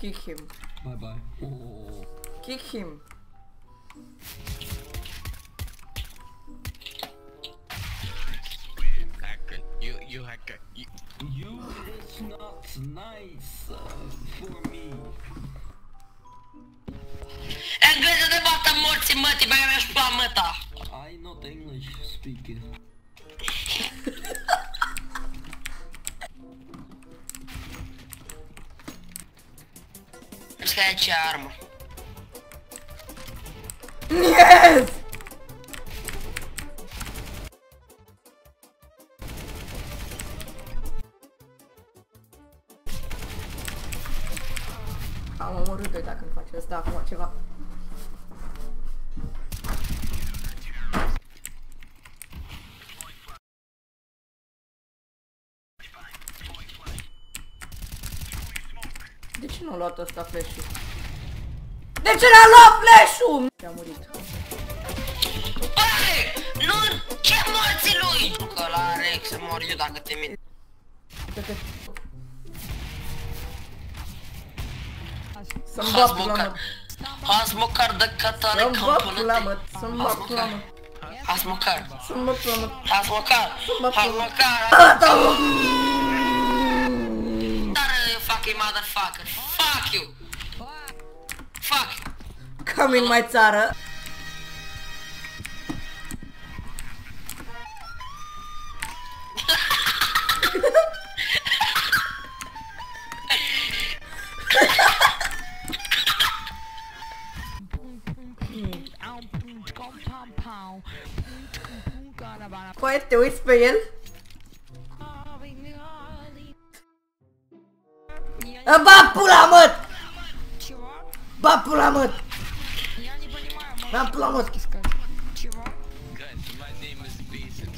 Kick him. Bye bye. Oh. Kick him. Hacker. You hacker. You is not nice for me. Engleză de bata morții mătii, băga mea și pula măta. I not English speaker. Îți că ce armă. Yes! Am omorât-o dacă îmi face asta acum ceva. De ce nu a luat ăsta flash-ul? De ce n-a luat flash-ul? Și-a murit. Băi! Nu! Ce morții lui? Că la Rex să mor eu dacă te mint. Să-mi bag pula mă. Azi măcar de catare Să-mi bag campul pula mă. Să-mi bag pula mă. Azi măcar. Să-mi bag pula mă. Azi măcar. Azi măcar. You fucking motherfucker. Fuck you. Fuck. Cam în mai țară. Păi, te uiți pe el? Ba pula măt! Ba pula măt! Ba pula măt! Guys, my name is Beeson.